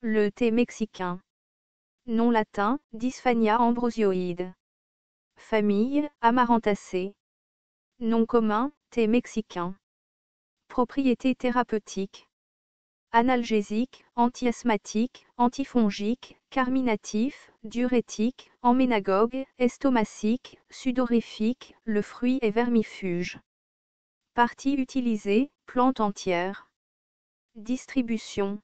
Le thé mexicain. Nom latin, Dysphania ambrosioide. Famille, Amaranthaceae. Nom commun, thé mexicain. Propriétés thérapeutiques. Analgésique, antiasthmatique, antifongique, carminatif, diurétique, emménagogue, estomacique, sudorifique, le fruit est vermifuge. Partie utilisée, plante entière. Distribution.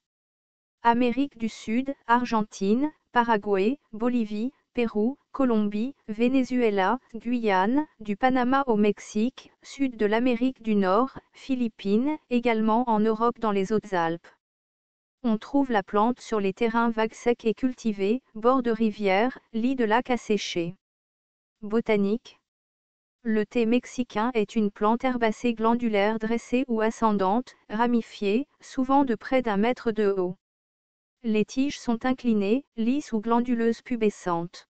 Amérique du Sud, Argentine, Paraguay, Bolivie, Pérou, Colombie, Venezuela, Guyane, du Panama au Mexique, sud de l'Amérique du Nord, Philippines, également en Europe dans les Hautes-Alpes. On trouve la plante sur les terrains vagues secs et cultivés, bords de rivières, lits de lacs asséchés. Botanique. Le thé mexicain est une plante herbacée glandulaire dressée ou ascendante, ramifiée, souvent de près d'1 mètre de haut. Les tiges sont inclinées, lisses ou glanduleuses pubescentes.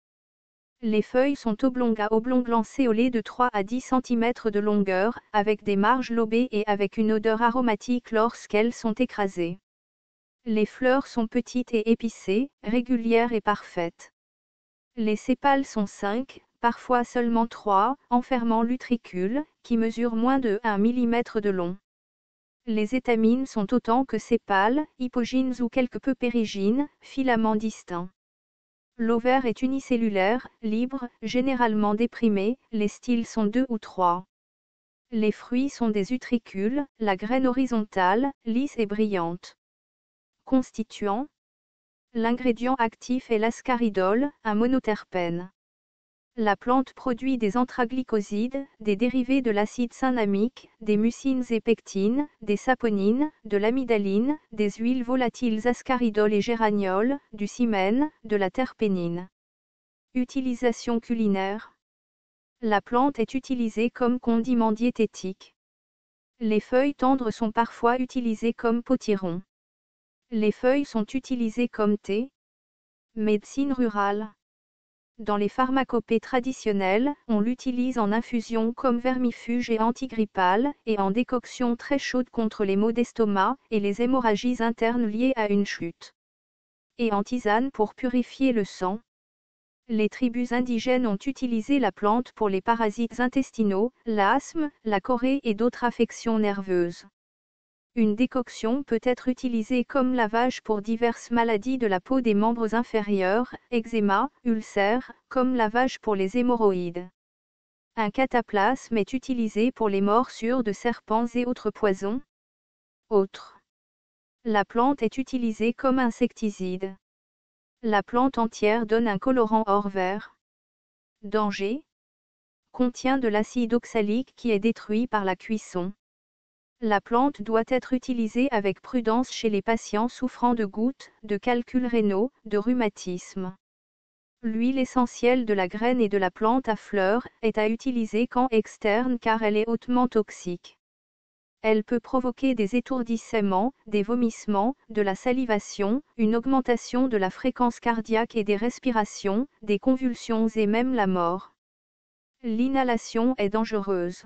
Les feuilles sont oblongs-lancéolées de 3 à 10 cm de longueur, avec des marges lobées et avec une odeur aromatique lorsqu'elles sont écrasées. Les fleurs sont petites et épicées, régulières et parfaites. Les sépales sont 5, parfois seulement 3, enfermant l'utricule, qui mesure moins de 1 mm de long. Les étamines sont autant que sépales, hypogynes ou quelque peu périgynes, filaments distincts. L'ovaire est unicellulaire, libre, généralement déprimé, les styles sont 2 ou 3. Les fruits sont des utricules, la graine horizontale, lisse et brillante. Constituant. L'ingrédient actif est l'ascaridole, un monoterpène. La plante produit des anthraglykosides, des dérivés de l'acide cinnamique, des mucines et pectines, des saponines, de l'amidaline, des huiles volatiles ascaridole et géraniol, du cymène, de la terpénine. Utilisation culinaire. La plante est utilisée comme condiment diététique. Les feuilles tendres sont parfois utilisées comme potiron. Les feuilles sont utilisées comme thé. Médecine rurale. Dans les pharmacopées traditionnelles, on l'utilise en infusion comme vermifuge et antigrippal, et en décoction très chaude contre les maux d'estomac, et les hémorragies internes liées à une chute. Et en tisane pour purifier le sang. Les tribus indigènes ont utilisé la plante pour les parasites intestinaux, l'asthme, la chorée et d'autres affections nerveuses. Une décoction peut être utilisée comme lavage pour diverses maladies de la peau des membres inférieurs, eczéma, ulcères, comme lavage pour les hémorroïdes. Un cataplasme est utilisé pour les morsures de serpents et autres poisons. Autres. La plante est utilisée comme insecticide. La plante entière donne un colorant or vert. Danger. Contient de l'acide oxalique qui est détruit par la cuisson. La plante doit être utilisée avec prudence chez les patients souffrant de gouttes, de calculs rénaux, de rhumatisme. L'huile essentielle de la graine et de la plante à fleurs est à utiliser qu'en externe car elle est hautement toxique. Elle peut provoquer des étourdissements, des vomissements, de la salivation, une augmentation de la fréquence cardiaque et des respirations, des convulsions et même la mort. L'inhalation est dangereuse.